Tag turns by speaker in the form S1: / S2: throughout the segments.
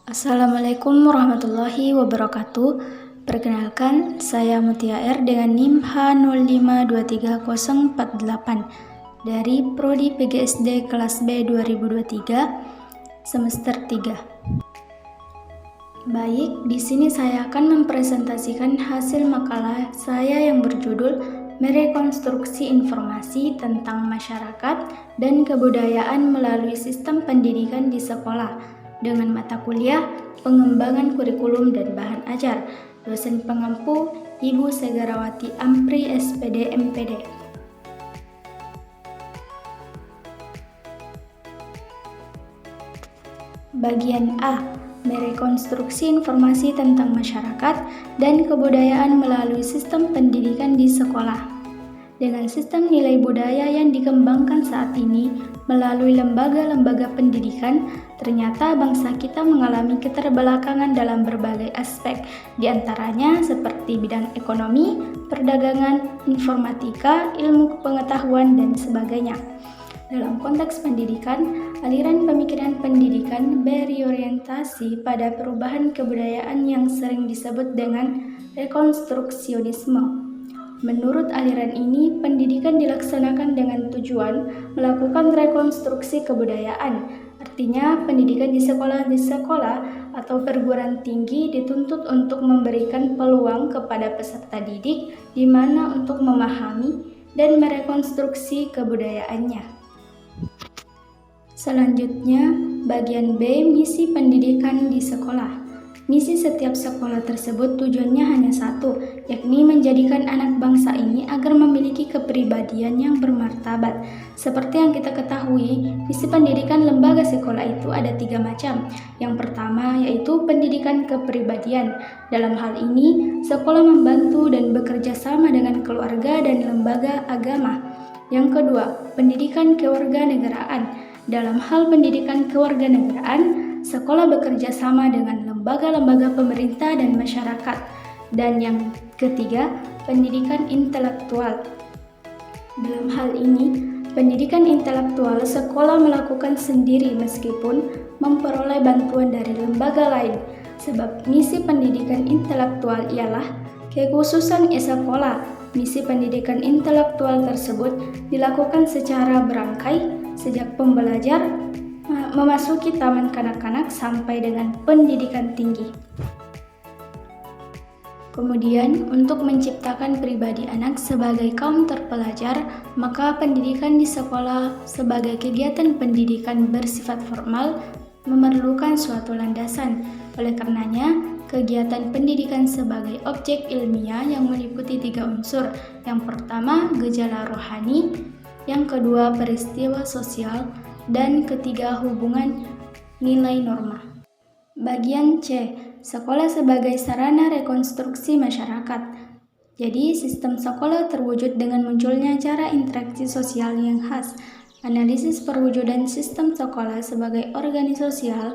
S1: Assalamualaikum warahmatullahi wabarakatuh. Perkenalkan, saya Mutia R dengan NIM H0523048 dari Prodi PGSD kelas B 2023 semester 3. Baik, di sini saya akan mempresentasikan hasil makalah saya yang berjudul Merekonstruksi Informasi tentang Masyarakat dan Kebudayaan melalui Sistem Pendidikan di Sekolah dengan mata kuliah Pengembangan Kurikulum dan Bahan Ajar. Dosen pengampu Ibu Segarawati Ampri SPD MPD. Bagian A, merekonstruksi informasi tentang masyarakat dan kebudayaan melalui sistem pendidikan di sekolah. Dengan sistem nilai budaya yang dikembangkan saat ini melalui lembaga-lembaga pendidikan, ternyata bangsa kita mengalami keterbelakangan dalam berbagai aspek, diantaranya seperti bidang ekonomi, perdagangan, informatika, ilmu pengetahuan, dan sebagainya. Dalam konteks pendidikan, aliran pemikiran pendidikan berorientasi pada perubahan kebudayaan yang sering disebut dengan rekonstruksionisme. Menurut aliran ini, pendidikan dilaksanakan dengan tujuan melakukan rekonstruksi kebudayaan. Artinya, pendidikan di sekolah atau perguruan tinggi dituntut untuk memberikan peluang kepada peserta didik di mana untuk memahami dan merekonstruksi kebudayaannya. Selanjutnya, bagian B, misi pendidikan di sekolah. Misi setiap sekolah tersebut tujuannya hanya satu, yakni menjadikan anak bangsa ini agar memiliki kepribadian yang bermartabat. Seperti yang kita ketahui, misi pendidikan lembaga sekolah itu ada 3 macam. Yang pertama yaitu pendidikan kepribadian. Dalam hal ini, sekolah membantu dan bekerja sama dengan keluarga dan lembaga agama. Yang kedua, pendidikan kewarganegaraan. Dalam hal pendidikan kewarganegaraan, sekolah bekerja sama dengan lembaga-lembaga pemerintah dan masyarakat. Dan yang ketiga, pendidikan intelektual. Dalam hal ini, pendidikan intelektual sekolah melakukan sendiri meskipun memperoleh bantuan dari lembaga lain. Sebab misi pendidikan intelektual ialah kekhususan sekolah. Misi pendidikan intelektual tersebut dilakukan secara berangkai sejak pembelajar memasuki taman kanak-kanak sampai dengan pendidikan tinggi. Kemudian, untuk menciptakan pribadi anak sebagai kaum terpelajar, maka pendidikan di sekolah sebagai kegiatan pendidikan bersifat formal memerlukan suatu landasan. Oleh karenanya, kegiatan pendidikan sebagai objek ilmiah yang meliputi 3 unsur. Yang pertama, gejala rohani, yang kedua, peristiwa sosial, dan ketiga, hubungan nilai norma. Bagian C, sekolah sebagai sarana rekonstruksi masyarakat. Jadi, sistem sekolah terwujud dengan munculnya cara interaksi sosial yang khas. Analisis perwujudan sistem sekolah sebagai organisasi sosial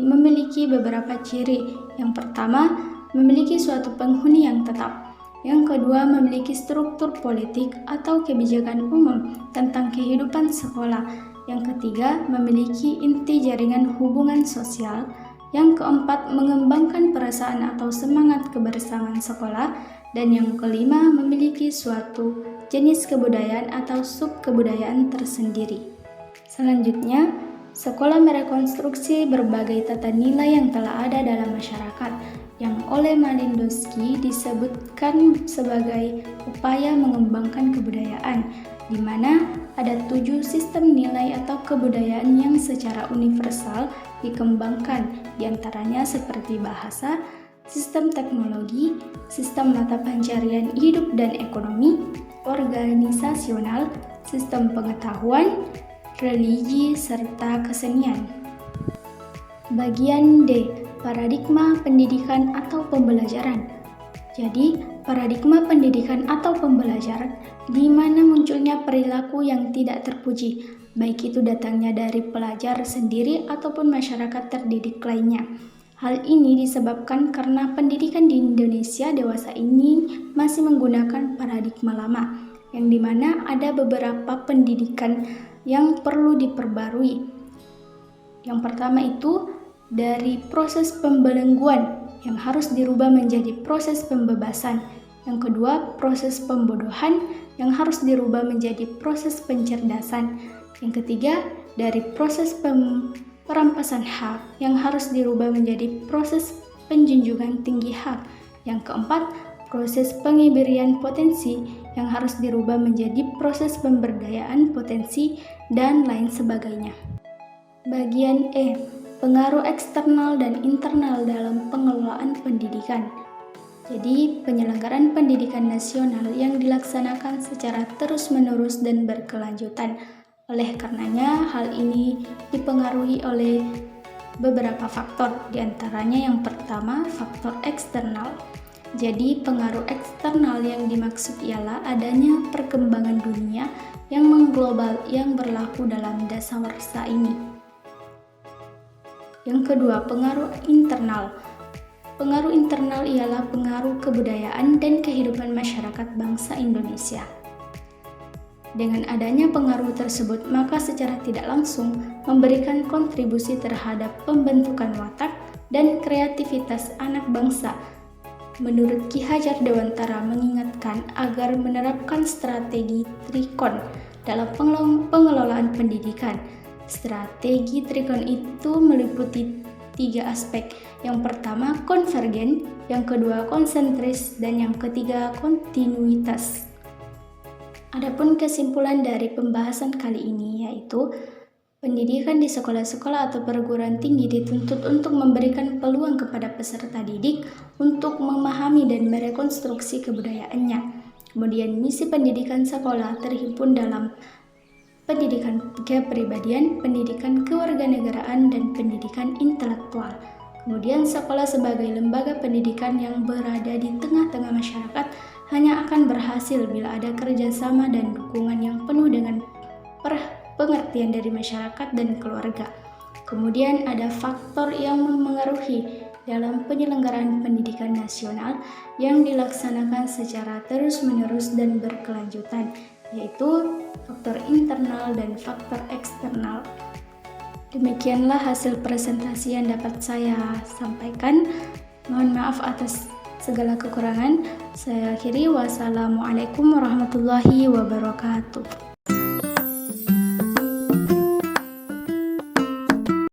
S1: memiliki beberapa ciri. Yang pertama, memiliki suatu penghuni yang tetap. Yang kedua, memiliki struktur politik atau kebijakan umum tentang kehidupan sekolah. Yang ketiga, memiliki inti jaringan hubungan sosial. Yang keempat, mengembangkan perasaan atau semangat kebersamaan sekolah. Dan yang kelima, memiliki suatu jenis kebudayaan atau subkebudayaan tersendiri. Selanjutnya, sekolah merekonstruksi berbagai tata nilai yang telah ada dalam masyarakat, yang oleh Malinowski disebutkan sebagai upaya mengembangkan kebudayaan, di mana ada 7 sistem nilai atau kebudayaan yang secara universal dikembangkan, diantaranya seperti bahasa, sistem teknologi, sistem mata pencarian hidup dan ekonomi, organisasional, sistem pengetahuan, religi, serta kesenian. Bagian D, paradigma pendidikan atau pembelajaran. Jadi, paradigma pendidikan atau pembelajaran di mana munculnya perilaku yang tidak terpuji, baik itu datangnya dari pelajar sendiri ataupun masyarakat terdidik lainnya. Hal ini disebabkan karena pendidikan di Indonesia dewasa ini masih menggunakan paradigma lama, yang dimana ada beberapa pendidikan yang perlu diperbarui. Yang pertama itu dari proses pembelengguan yang harus dirubah menjadi proses pembebasan. Yang kedua, proses pembodohan yang harus dirubah menjadi proses pencerdasan. Yang ketiga, dari proses perampasan hak yang harus dirubah menjadi proses penjunjungan tinggi hak. Yang keempat, proses pengiberian potensi yang harus dirubah menjadi proses pemberdayaan potensi dan lain sebagainya. Bagian E, pengaruh eksternal dan internal dalam pengelolaan pendidikan. Jadi, penyelenggaraan pendidikan nasional yang dilaksanakan secara terus-menerus dan berkelanjutan. Oleh karenanya, hal ini dipengaruhi oleh beberapa faktor, diantaranya yang pertama, faktor eksternal. Jadi, pengaruh eksternal yang dimaksud ialah adanya perkembangan dunia yang mengglobal yang berlaku dalam dasawarsa ini. Yang kedua, pengaruh internal. Pengaruh internal ialah pengaruh kebudayaan dan kehidupan masyarakat bangsa Indonesia. Dengan adanya pengaruh tersebut, maka secara tidak langsung memberikan kontribusi terhadap pembentukan watak dan kreativitas anak bangsa. Menurut Ki Hajar Dewantara mengingatkan agar menerapkan strategi Trikon dalam pengelolaan pendidikan. Strategi Trikon itu meliputi 3 aspek. Yang pertama konvergen, yang kedua konsentris, dan yang ketiga kontinuitas. Adapun kesimpulan dari pembahasan kali ini yaitu pendidikan di sekolah-sekolah atau perguruan tinggi dituntut untuk memberikan peluang kepada peserta didik untuk memahami dan merekonstruksi kebudayaannya. Kemudian misi pendidikan sekolah terhimpun dalam pendidikan kepribadian, pendidikan kewarganegaraan, dan pendidikan intelektual. Kemudian sekolah sebagai lembaga pendidikan yang berada di tengah-tengah masyarakat hanya akan berhasil bila ada kerjasama dan dukungan yang penuh dengan pengertian dari masyarakat dan keluarga. Kemudian ada faktor yang memengaruhi dalam penyelenggaraan pendidikan nasional yang dilaksanakan secara terus-menerus dan berkelanjutan, yaitu faktor internal dan faktor eksternal. Demikianlah hasil presentasi yang dapat saya sampaikan. Mohon maaf atas segala kekurangan. Saya akhiri. Wassalamualaikum warahmatullahi wabarakatuh.